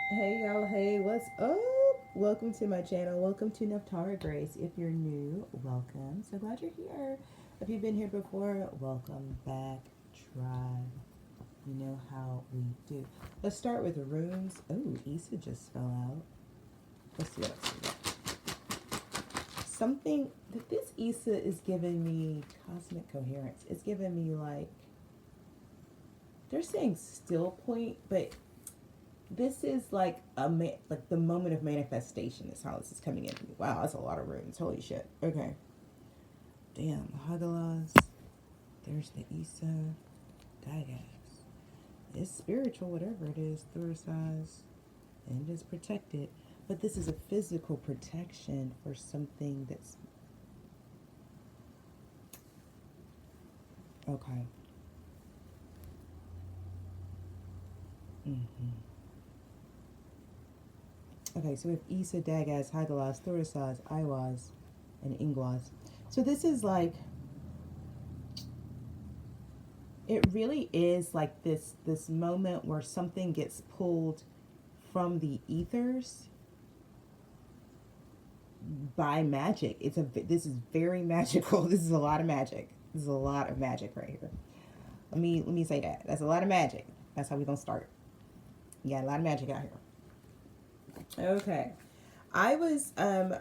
Hey y'all, hey, what's up? Welcome to my channel. Welcome to Nephtara Grace. If you're new, welcome. So glad you're here. If you've been here before, welcome back. Try. You know how we do. Let's start with the runes. Oh, Issa just fell out. Let's see what else we got. Something that this Issa is giving me cosmic coherence. It's giving me like, they're saying still point, but this is like like the moment of manifestation is how this is coming in. Wow, that's a lot of runes. Holy shit. Okay. Damn, Hagalas. There's the Issa. Gygax. It's spiritual, whatever it is. Thursaz. And it's protected. But this is a physical protection for something that's okay. Mm-hmm. Okay, so we have Issa, Dagaz, Hagalas, Thursaz, Iwaz, and Ingwaz. So this is like, it really is like this moment where something gets pulled from the ethers by magic. This is very magical. This is a lot of magic. This is a lot of magic right here. Let me say that. That's a lot of magic. That's how we're gonna start. You got a lot of magic out here. Okay. I was in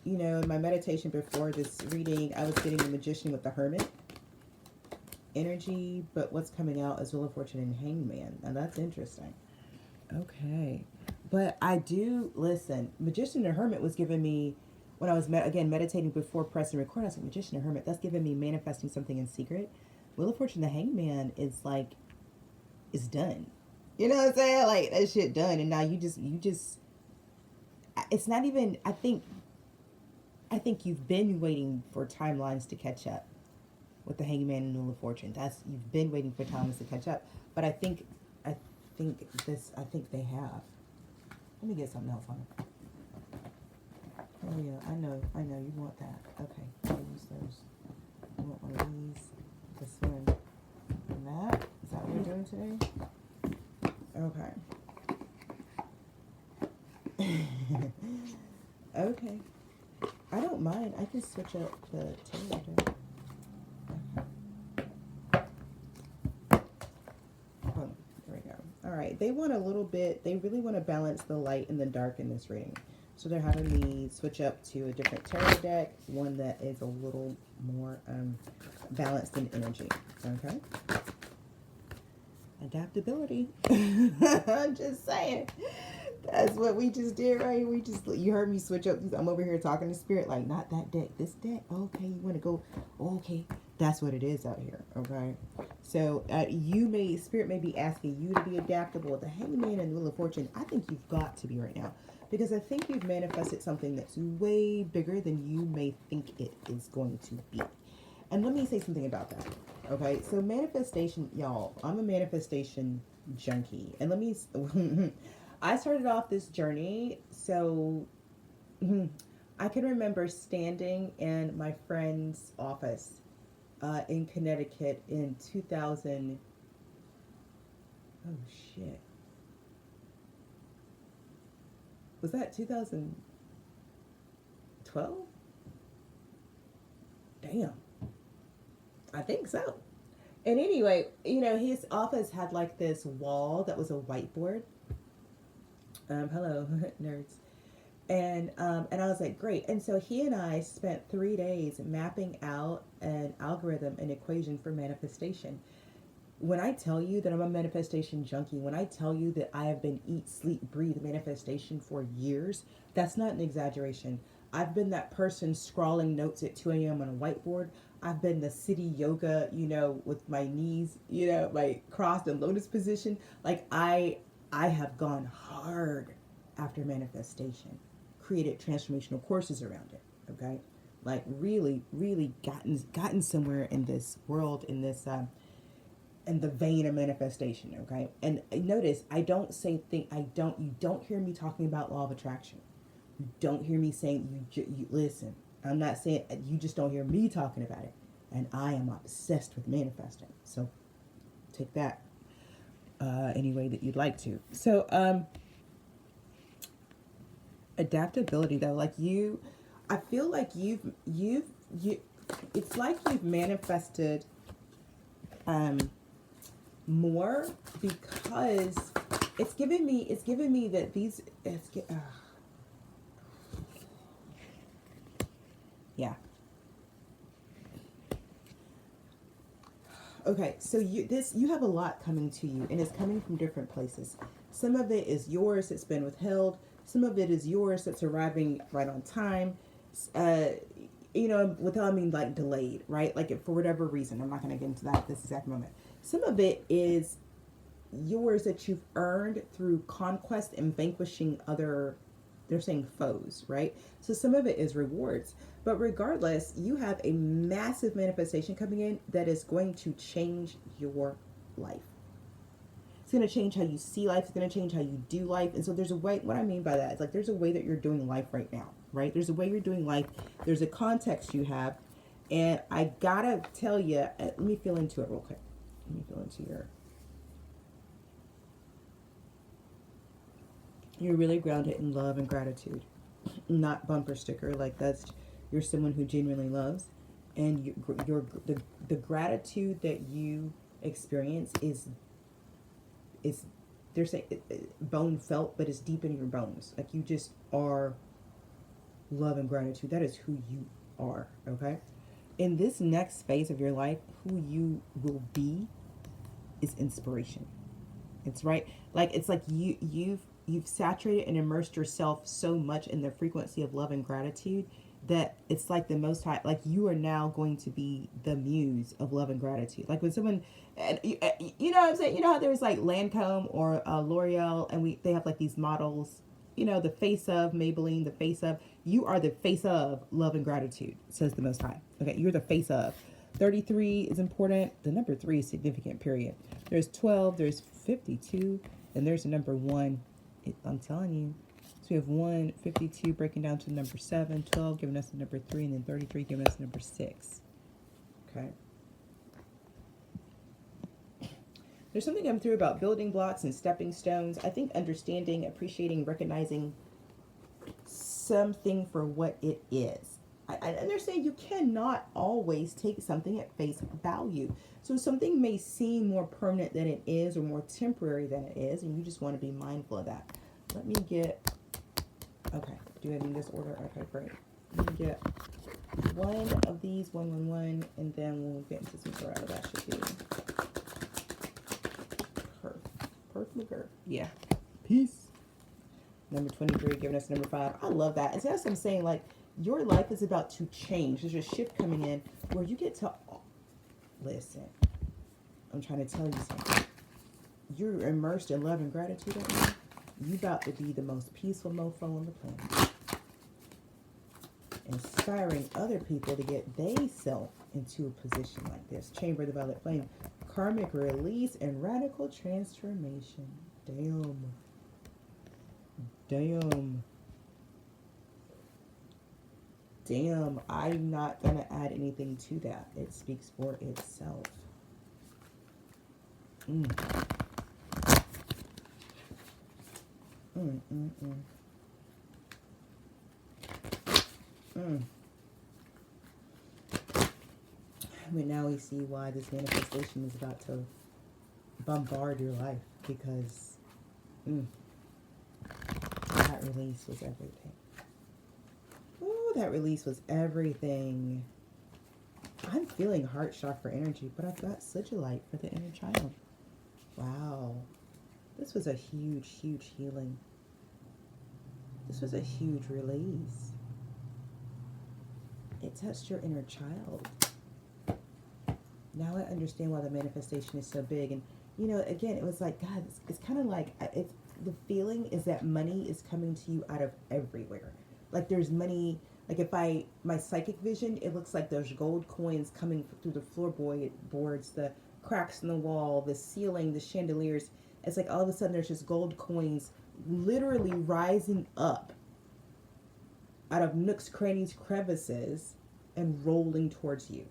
my meditation before this reading, I was getting the magician with the hermit energy, but what's coming out is Wheel of Fortune and Hangman. Now that's interesting. Okay. But I do listen. Magician and Hermit was giving me when I was again meditating before pressing record. I was like, Magician and Hermit. That's giving me manifesting something in secret. Wheel of Fortune, the Hangman is like, it's done. You know what I'm saying? Like that shit done, and now you just. It's not even. I think you've been waiting for timelines to catch up with the Hangman and Wheel of Fortune. That's you've been waiting for timelines to catch up. But I think they have. Let me get something else on it. Oh yeah, I know, you want that. Okay, I'll use those. You want one of these, this one, and that. Is that what we're doing today? Okay. Okay. I don't mind. I can switch up the tarot deck. Oh, there we go. All right. They want a little bit. They really want to balance the light and the dark in this reading. So they're having me switch up to a different tarot deck, one that is a little more balanced in energy. Okay. Adaptability. I'm just saying. That's what we just did, right? You heard me switch up. I'm over here talking to spirit, like, not that deck, this deck. Okay, you want to go? Okay, that's what it is out here. Okay, so spirit may be asking you to be adaptable with the Hangman and Wheel of Fortune. I think you've got to be right now because I think you've manifested something that's way bigger than you may think it is going to be. And let me say something about that. Okay, so manifestation, y'all. I'm a manifestation junkie, and let me. I started off this journey, so I can remember standing in my friend's office in Connecticut in 2000. Oh shit, was that 2012? Damn, I think so. And anyway, his office had like this wall that was a whiteboard. Hello, nerds. And I was like, great. And so he and I spent 3 days mapping out an algorithm, an equation for manifestation. When I tell you that I'm a manifestation junkie, when I tell you that I have been eat, sleep, breathe manifestation for years, that's not an exaggeration. I've been that person scrawling notes at 2 a.m. on a whiteboard. I've been the city yoga, with my knees, like crossed in lotus position. Like I have gone hard after manifestation, created transformational courses around it. Okay, like really, really gotten somewhere in this world, in the vein of manifestation. Okay, and notice you don't hear me talking about law of attraction. You don't hear me saying you listen. I'm not saying you just don't hear me talking about it, and I am obsessed with manifesting. So take that any way that you'd like to. So Adaptability though, like I feel like you it's like you've manifested um more, because it's giving me that these yeah. Okay, so you have a lot coming to you, and it's coming from different places. Some of it is yours that's been withheld. Some of it is yours that's arriving right on time. Uh, without, I mean, like, delayed, right? Like, for whatever reason, I'm not going to get into that at this exact moment. Some of it is yours that you've earned through conquest and vanquishing other, they're saying, foes, right? So some of it is rewards. But regardless, you have a massive manifestation coming in that is going to change your life. It's going to change how you see life. It's going to change how you do life. And so there's a way, what I mean by that is, like, there's a way that you're doing life right now, right? There's a way you're doing life. There's a context you have. And I gotta tell you, let me feel into it real quick. Let me feel into you're really grounded in love and gratitude, not bumper sticker. Like, that's, you're someone who genuinely loves, and the gratitude that you experience is they're saying bone felt, but it's deep in your bones. Like, you just are love and gratitude. That is who you are. Okay, in this next phase of your life, who you will be is inspiration. It's right. Like, it's like you've saturated and immersed yourself so much in the frequency of love and gratitude that it's like the most high, like, you are now going to be the muse of love and gratitude. Like, when someone, and you know what I'm saying, you know how there's like Lancome or L'Oreal, and they have like these models, the face of Maybelline, the face of, you are the face of love and gratitude, says the most high. Okay, you're the face of. 33 is important. The number 3 is significant, period. There's 12, there's 52, and there's a number 1. I'm telling you. So we have 1, 52 breaking down to the number 7, 12 giving us the number 3, and then 33 giving us the number 6. Okay. There's something I'm through about building blocks and stepping stones. I think understanding, appreciating, recognizing something for what it is. And they're saying you cannot always take something at face value. So something may seem more permanent than it is, or more temporary than it is, and you just want to be mindful of that. Let me get, okay, do it in this order? Okay, great. Let me get one of these, 111, and then we'll get into some tarot. That should be perfect. Yeah. Peace. Number 23 giving us number 5. I love that. And so that's what I'm saying, like, your life is about to change. There's a shift coming in where you get to, listen, I'm trying to tell you something. You're immersed in love and gratitude right now. You about to be the most peaceful mofo on the planet. Inspiring other people to get they self into a position like this. Chamber of the Violet Flame. Karmic release and radical transformation. Damn, I'm not going to add anything to that. It speaks for itself. But now we see why this manifestation is about to bombard your life, because that release was everything. Ooh, that release was everything. I'm feeling heart chakra energy, but I've got such a light for the inner child. Wow. This was a huge, huge healing. This was a huge release. It touched your inner child. Now I understand why the manifestation is so big. And, again, it was like, God, it's kind of like, the feeling is that money is coming to you out of everywhere. Like, there's money, like, my psychic vision, it looks like there's gold coins coming through the floorboards, the cracks in the wall, the ceiling, the chandeliers. It's like all of a sudden there's just gold coins literally rising up out of nooks, crannies, crevices, and rolling towards you.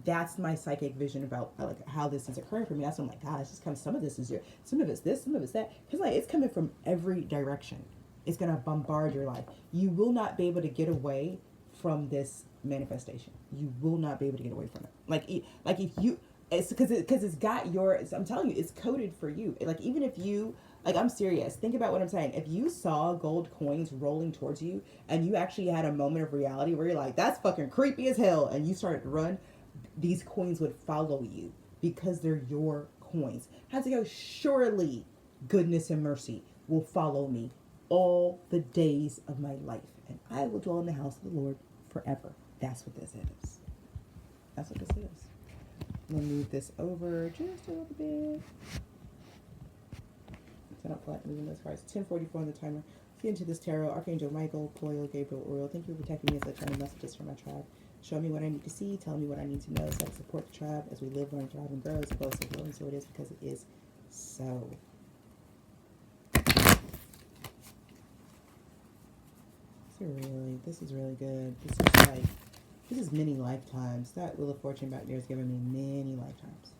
That's my psychic vision about, like, how this is occurring for me. That's what I'm like, God, it's just some of this is here, some of it's this, some of it's that. Because, like, it's coming from every direction. It's going to bombard your life. You will not be able to get away from this manifestation. You will not be able to get away from it. Like if you, it's because it's got your, I'm telling you, it's coded for you. Like even if you, like I'm serious, think about what I'm saying. If you saw gold coins rolling towards you and you actually had a moment of reality where you're like, that's fucking creepy as hell, and you started to run, these coins would follow you because they're your coins. How's it go? Surely goodness and mercy will follow me all the days of my life, and I will dwell in the house of the Lord forever. That's what this is. That's what this is. I'm going to move this over just a little bit. I don't feel like moving this far. It's 10:44 on the timer. See into this tarot. Archangel Michael, Coil, Gabriel, Uriel. Thank you for protecting me as I turn messages from my tribe. Show me what I need to see. Tell me what I need to know so I can support the tribe as we live, learn, thrive, and grow. As well as so will, and so it is because it is so. This is really good. This is many lifetimes. That Wheel of Fortune back there is giving me many lifetimes.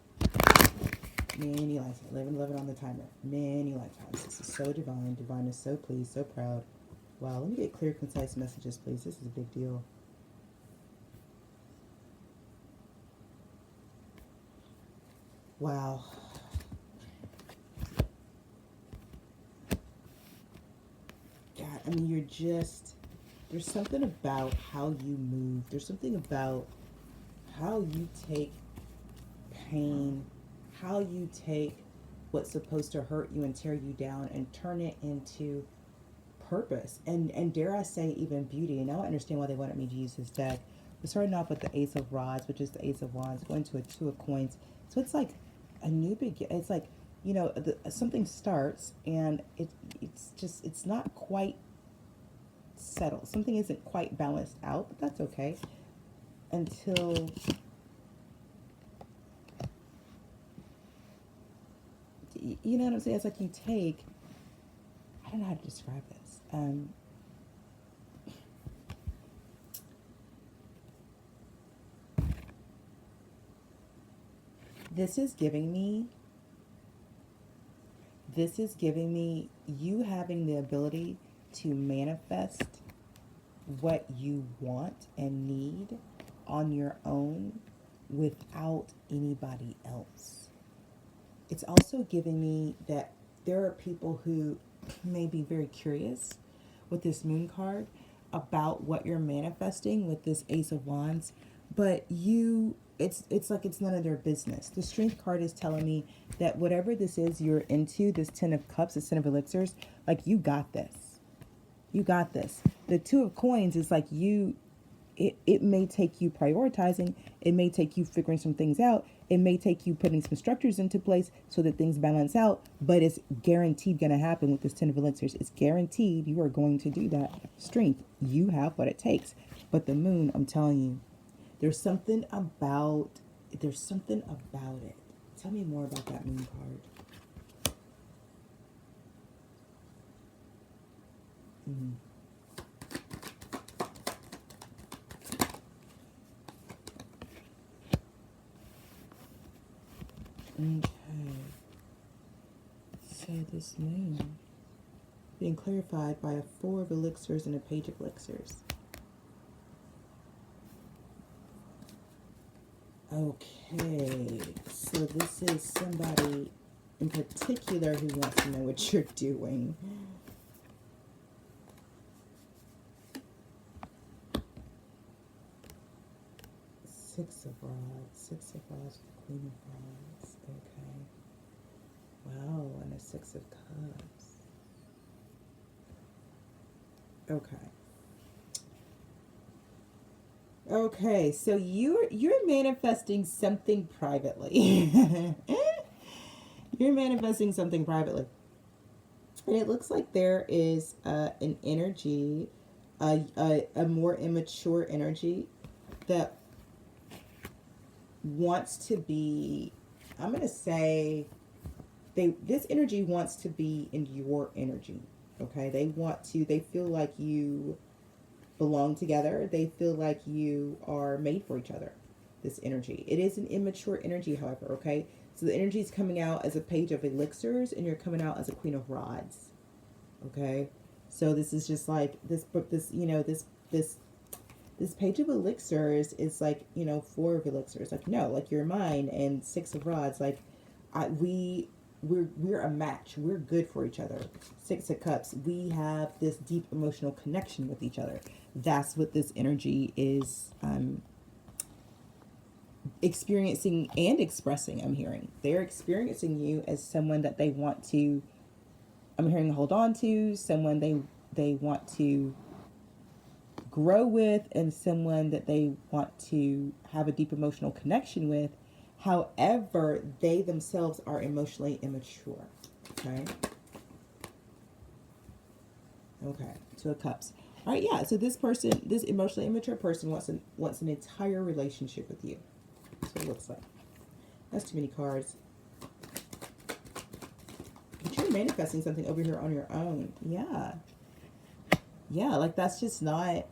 Many lifetimes. Living on the timer. Many lifetimes. This is so divine. Divine is so pleased, so proud. Wow, let me get clear, concise messages, please. This is a big deal. Wow. God, I mean, you're just... There's something about how you move. There's something about how you take pain, how you take what's supposed to hurt you and tear you down and turn it into purpose. And dare I say even beauty. And now I understand why they wanted me to use this deck. We're starting off with the Ace of Rods, which is the Ace of Wands, going to a Two of Coins. So it's like a new beginning. It's like, you know, something starts and it's not quite settled. Something isn't quite balanced out, but that's okay until you know what I'm saying. It's like you take, I don't know how to describe this. This is giving me you having the ability to manifest what you want and need on your own without anybody else. It's also giving me that there are people who may be very curious with this moon card about what you're manifesting with this Ace of Wands, but it's like it's none of their business. The Strength card is telling me that whatever this is you're into, this Ten of Cups, this Ten of Elixirs, like you got this. You got this. The Two of Coins is like it may take you prioritizing. It may take you figuring some things out. It may take you putting some structures into place so that things balance out, but it's guaranteed going to happen with this Ten of Elixirs. It's guaranteed you are going to do that. Strength, you have what it takes. But the moon, I'm telling you, there's something about it. Tell me more about that moon card. Okay. So this moon being clarified by a Four of Elixirs and a Page of Elixirs. Okay, so this is somebody in particular who wants to know what you're doing. Six of Rods, the Queen of Rods. Okay. Wow, and a Six of Cups. Okay. Okay, so you're manifesting something privately. You're manifesting something privately. And it looks like there is an energy, a more immature energy that wants to be, I'm going to say, this energy wants to be in your energy. Okay, they feel like you belong together. They feel like you are made for each other. This energy. It is an immature energy, however, okay? So the energy is coming out as a Page of Elixirs and you're coming out as a Queen of Rods. Okay? So this is just like this book, this page of elixirs is like, 4 of elixirs. Like, no, like you're mine, and 6 of rods. Like, we're a match. We're good for each other. 6 of cups. We have this deep emotional connection with each other. That's what this energy is experiencing and expressing. I'm hearing they're experiencing you as someone that they want to. I'm hearing hold on to, someone they want to grow with, and someone that they want to have a deep emotional connection with. However, they themselves are emotionally immature. Okay. Okay. 2 of cups. All right. Yeah. So this person, this emotionally immature person, wants an entire relationship with you. That's what it looks like. That's too many cards. But you're manifesting something over here on your own. Yeah. Yeah. Like that's just not.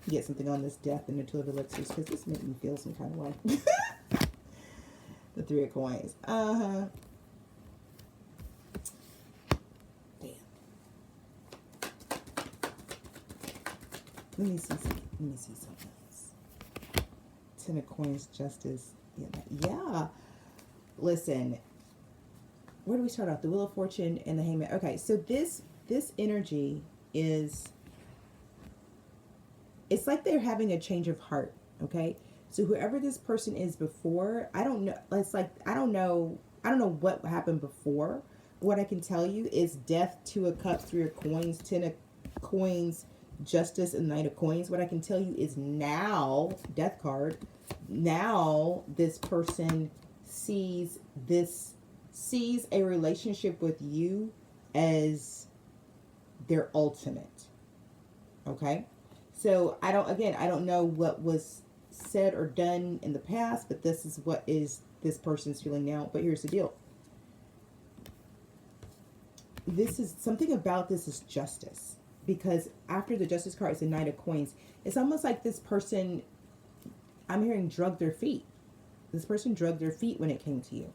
Get something on this death and the 2 of elixirs, because this made me feel some kind of way. The 3 of coins. Damn. Let me see something else. 10 of coins, justice. Yeah. Listen. Where do we start off? The Wheel of Fortune and the Hangman. Okay, so this energy is. It's like they're having a change of heart, okay? So whoever this person is before, I don't know. It's like, I don't know what happened before. What I can tell you is death, 2 of cups, 3 of coins, 10 of coins, justice, and 9 of coins. What I can tell you is now, death card, now this person sees a relationship with you as their ultimate, okay? So I don't know what was said or done in the past, but this is what is this person's feeling now. But here's the deal. This is something about this is justice, because after the justice card is the 9 of coins. It's almost like this person, I'm hearing, drugged their feet. This person drugged their feet when it came to you.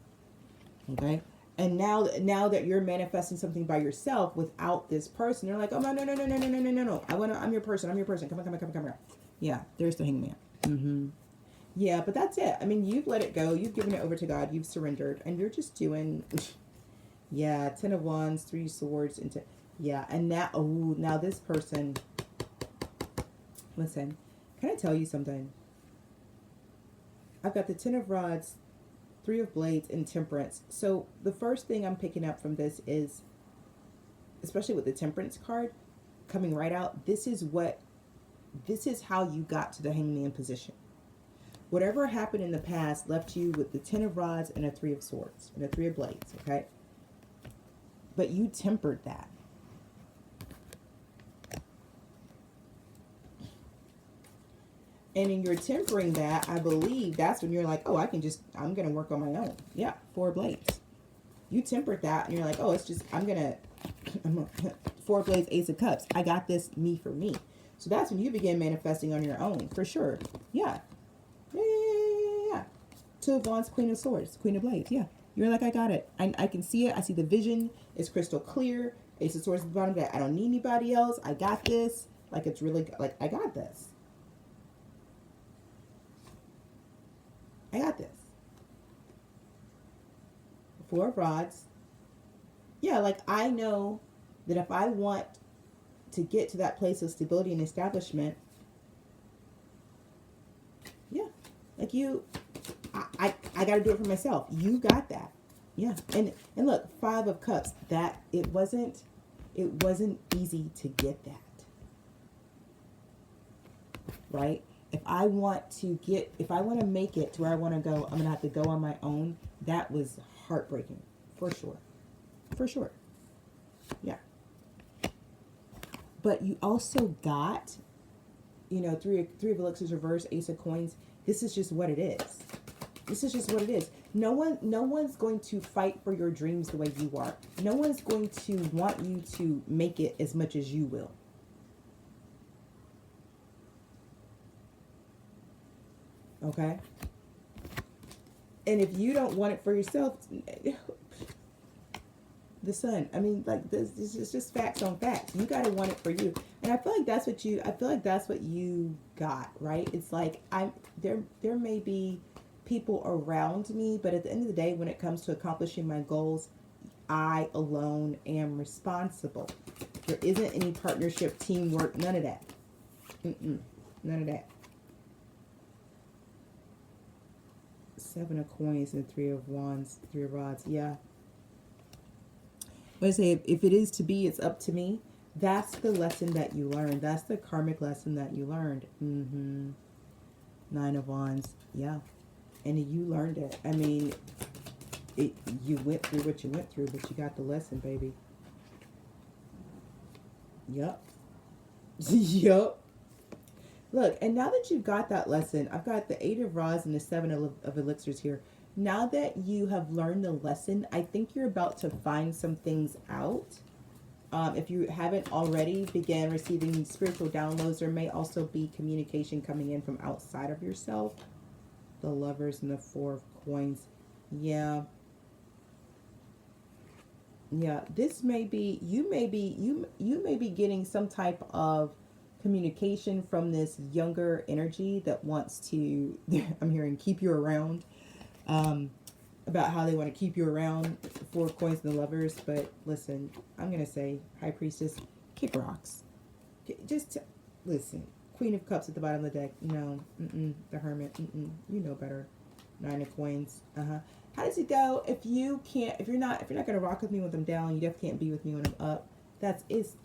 Okay? And now that you're manifesting something by yourself without this person, they're like, oh, no. I'm your person. Come on. Yeah, there's the Hangman. Mm-hmm. Yeah, but that's it. I mean, you've let it go. You've given it over to God. You've surrendered. And you're just doing, yeah, 10 of wands, 3 swords. Yeah, and now this person, listen, can I tell you something? I've got the 10 of rods, 3 of blades, and temperance. So the first thing I'm picking up from this is, especially with the temperance card coming right out, this is how you got to the Hangman position. Whatever happened in the past left you with the 10 of rods and a 3 of swords and a 3 of blades, okay? But you tempered that. And in your tempering that, I believe that's when you're like, oh, I'm going to work on my own. Yeah, 4 blades. You tempered that and you're like, oh, I'm 4 blades, Ace of Cups. I got this, me for me. So that's when you begin manifesting on your own, for sure. Yeah. 2 of wands, Queen of swords, Queen of blades. Yeah. You're like, I got it. I can see it. I see the vision. It's crystal clear. Ace of swords at the bottom. That I don't need anybody else. I got this. Like, it's really, like, I got this. I got this. 4 of rods. Yeah, like I know that if I want to get to that place of stability and establishment, yeah, like I got to do it for myself. You got that. Yeah. And look, 5 of cups, that it wasn't easy to get that. Right? If I want to make it to where I want to go, I'm going to have to go on my own. That was heartbreaking, for sure. For sure. Yeah. But you also got, 3 of elixirs reverse, Ace of coins. This is just what it is. This is just what it is. No one's going to fight for your dreams the way you are. No one's going to want you to make it as much as you will. Okay? And if you don't want it for yourself, the sun. I mean, like this is just facts on facts. You gotta want it for you. And I feel like that's what you. I feel like that's what you got, right? It's like I there. There may be people around me, but at the end of the day, when it comes to accomplishing my goals, I alone am responsible. There isn't any partnership, teamwork, none of that. None of that. Seven of coins and three of wands, three of rods. Yeah. But I say, if it is to be, it's up to me. That's the lesson that you learned. That's the karmic lesson that you learned. Nine of wands. Yeah. And you learned it. I mean, you went through what you went through, but you got the lesson, baby. Yep. Yep. Look, and now that you've got that lesson, I've got the Eight of Rods and the Seven of Elixirs here. Now that you have learned the lesson, I think you're about to find some things out. If you haven't already began receiving spiritual downloads, there may also be communication coming in from outside of yourself. The Lovers and the Four of Coins. Yeah. Yeah, this may be, you may be getting some type of communication from this younger energy that wants to, I'm hearing, keep you around, about how they want to keep you around. Four of Coins and the Lovers. But listen, I'm going to say, High Priestess, kick rocks. Just listen. Queen of Cups at the bottom of the deck. No. The Hermit. You know better. Nine of Coins. How does it go? If you're not going to rock with me when I'm down, you definitely can't be with me when I'm up. That's is.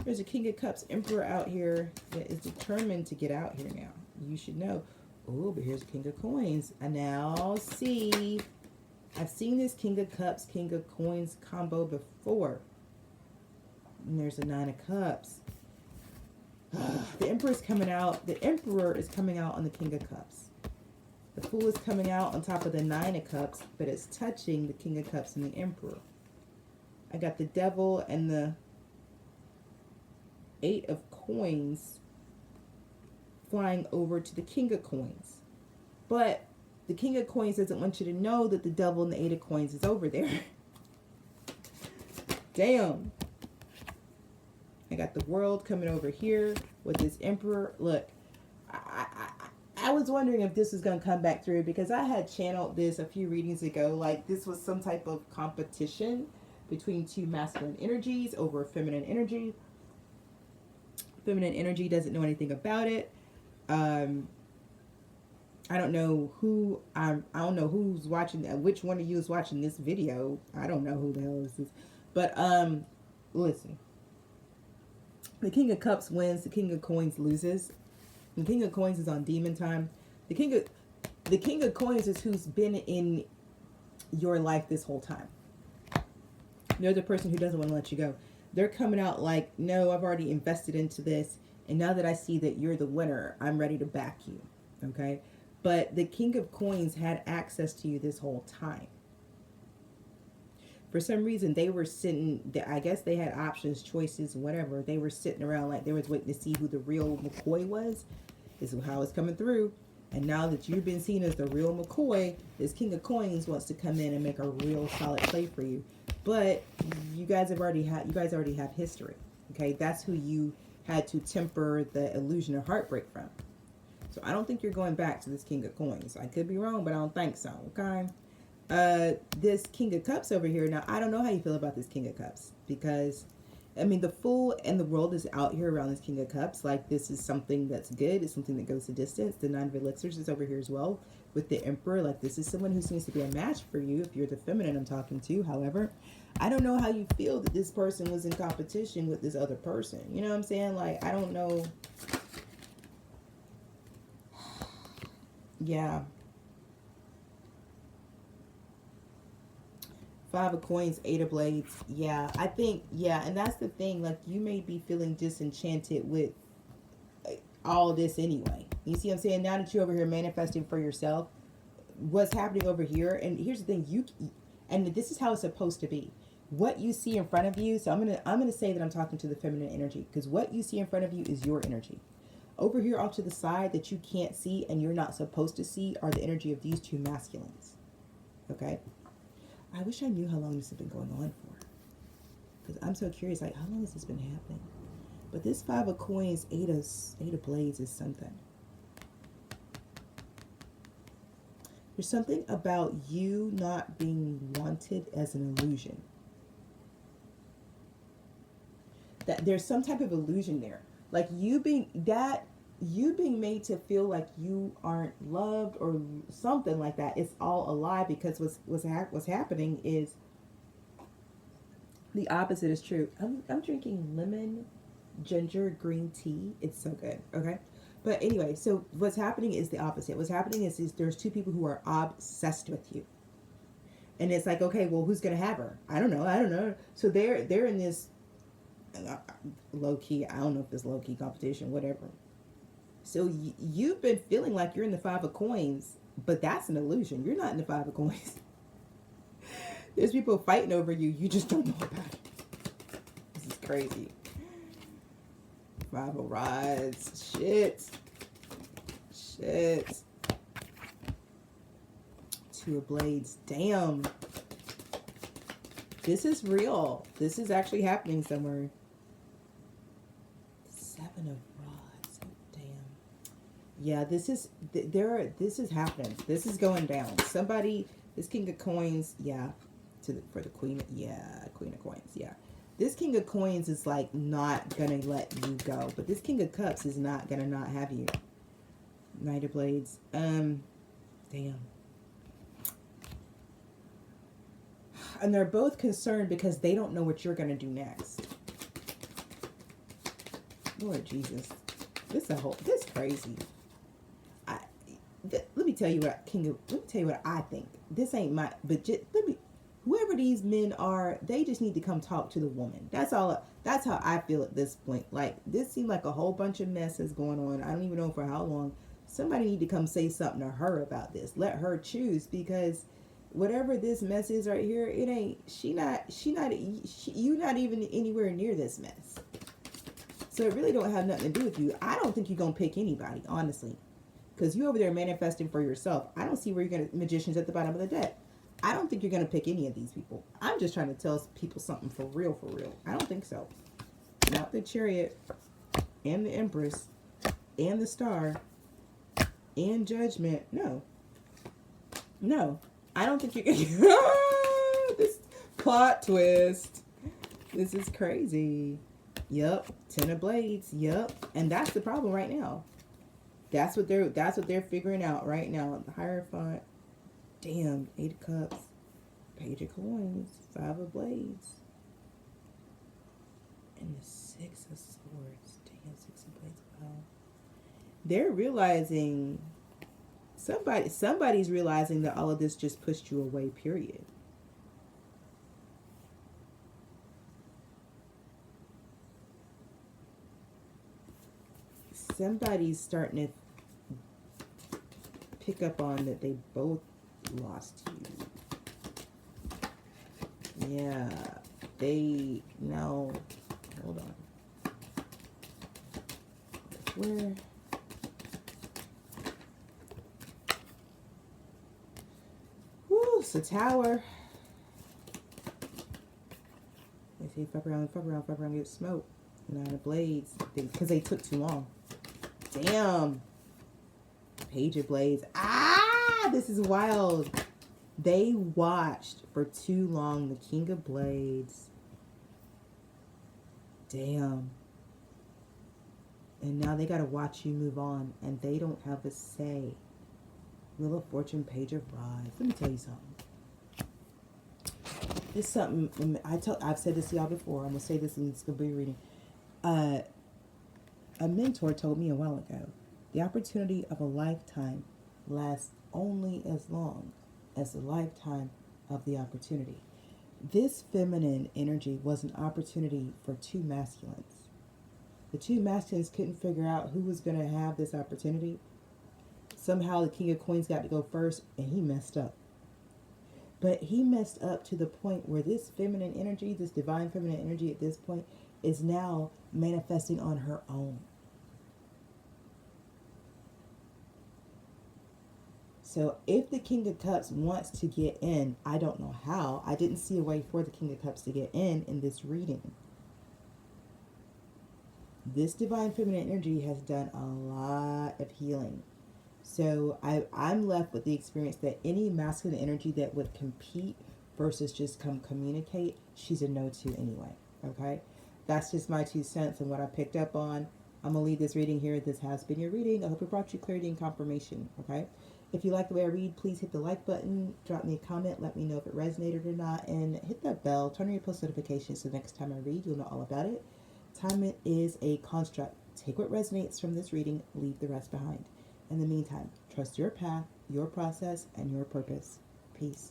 There's a King of Cups Emperor out here that is determined to get out here now. You should know. Oh, but here's a King of Coins. I now see. I've seen this King of Cups, King of Coins combo before. And there's a Nine of Cups. The Emperor is coming out. The Emperor is coming out on the King of Cups. The Fool is coming out on top of the Nine of Cups, but it's touching the King of Cups and the Emperor. I got the Devil and the Eight of Coins flying over to the King of Coins. But the King of Coins doesn't want you to know that the Devil and the Eight of Coins is over there. Damn. I got the World coming over here with this Emperor. Look, I was wondering if this was going to come back through, because I had channeled this a few readings ago. Like this was some type of competition between two masculine energies over feminine energy. Feminine energy doesn't know anything about it. I don't know who I don't know who's watching, which one of you is watching this video. I don't know who the hell is this. But listen. The King of Cups wins, the King of Coins loses. The King of Coins is on demon time. The King of Coins is who's been in your life this whole time. They're the person who doesn't want to let you go. They're coming out like, no, I've already invested into this, and now that I see that you're the winner, I'm ready to back you. Okay? But the King of Coins had access to you this whole time. For some reason, they were sitting, I guess they had options, choices, whatever. They were sitting around like they was waiting to see who the real McCoy was. This is how it's coming through. And now that you've been seen as the real McCoy, this King of Coins wants to come in and make a real solid play for you. But you guys already have history. Okay, that's who you had to temper the illusion of heartbreak from. So I don't think you're going back to this King of Coins. I could be wrong, but I don't think so. Okay. This King of Cups over here. Now, I don't know how you feel about this King of Cups, because, I mean, the Fool and the World is out here around this King of Cups. Like, this is something that's good. It's something that goes the distance. The Nine of Elixirs is over here as well with the Emperor. Like, this is someone who seems to be a match for you if you're the feminine I'm talking to. However, I don't know how you feel that this person was in competition with this other person. You know what I'm saying? Like, I don't know. Yeah. Five of Coins, Eight of Blades. Yeah, I think, yeah, and that's the thing. Like, you may be feeling disenchanted with all this anyway. You see what I'm saying? Now that you're over here manifesting for yourself, what's happening over here, and here's the thing, And this is how it's supposed to be. What you see in front of you, so I'm gonna say that I'm talking to the feminine energy, because what you see in front of you is your energy. Over here off to the side that you can't see and you're not supposed to see are the energy of these two masculines. Okay? I wish I knew how long this has been going on for. Because I'm so curious, like, how long has this been happening? But this Five of Coins, Eight of Blades is something. There's something about you not being wanted as an illusion. That there's some type of illusion there. Like you being made to feel like you aren't loved or something like that. It's all a lie, because what's happening is the opposite is true. I'm drinking lemon ginger green tea. It's so good. Okay. But anyway, so what's happening is the opposite. What's happening is there's two people who are obsessed with you. And it's like, okay, well, who's going to have her? I don't know. So they're in this low key, I don't know if it's low key competition, whatever. So you've been feeling like you're in the Five of Coins, but that's an illusion. You're not in the Five of Coins. There's people fighting over you. You just don't know about it. This is crazy. Five of Rods. Shit. Two of Blades. Damn. This is real. This is actually happening somewhere. Seven of Rods. Oh, damn. Yeah, this is happening. This is going down. Somebody, this King of Coins, yeah. For the Queen, yeah, Queen of Coins, yeah. This King of Coins is like not gonna let you go, but this King of Cups is not gonna not have you. Knight of Blades. Damn. And they're both concerned because they don't know what you're gonna do next. Lord Jesus, this crazy. Let me tell you what I think. This ain't my, but just, whoever these men are, they just need to come talk to the woman. That's all. That's how I feel at this point. Like, this seemed like a whole bunch of mess is going on. I don't even know for how long. Somebody need to come say something to her about this. Let her choose, because whatever this mess is right here, it ain't, you not even anywhere near this mess. So it really don't have nothing to do with you. I don't think you're going to pick anybody, honestly. Because you over there manifesting for yourself. I don't see where you're going to, magicians at the bottom of the deck. I don't think you're going to pick any of these people. I'm just trying to tell people something for real, for real. I don't think so. Not the Chariot, and the Empress, and the Star, and Judgment. No. I don't think you're going to... This plot twist. This is crazy. Yep. Ten of Blades. Yep. And that's the problem right now. That's what they're figuring out right now. The Hierophant. Damn. Eight of Cups. Page of Coins. Five of Blades. And the Six of Swords. Damn, Six of Blades. Wow. They're realizing, somebody's realizing that all of this just pushed you away, period. Somebody's starting to pick up on that they both lost you. Yeah, they know. Hold on. Where? Woo, it's a tower. They say fuck around, get smoked. Nine of Blades, because they took too long. Damn. Page of Blades. Ah, this is wild. They watched for too long the King of Blades. Damn. And now they got to watch you move on, and they don't have a say. Wheel of Fortune, Page of Rods. Let me tell you something. This is something I've said this to y'all before. I'm gonna say this in this gonna be reading. A mentor told me a while ago, the opportunity of a lifetime lasts only as long as the lifetime of the opportunity. This feminine energy was an opportunity for two masculines. The two masculines couldn't figure out who was going to have this opportunity. Somehow the King of Coins got to go first, and he messed up. But he messed up to the point where this feminine energy, this divine feminine energy at this point, is now manifesting on her own. So if the King of Cups wants to get in, I don't know how. I didn't see a way for the King of Cups to get in this reading. This divine feminine energy has done a lot of healing. So I'm left with the experience that any masculine energy that would compete versus just come communicate, she's a no to anyway. Okay? That's just my 2 cents and what I picked up on. I'm going to leave this reading here. This has been your reading. I hope it brought you clarity and confirmation. Okay? If you like the way I read, please hit the like button, drop me a comment, let me know if it resonated or not, and hit that bell, turn on your post notifications so the next time I read, you'll know all about it. Time is a construct. Take what resonates from this reading, leave the rest behind. In the meantime, trust your path, your process, and your purpose. Peace.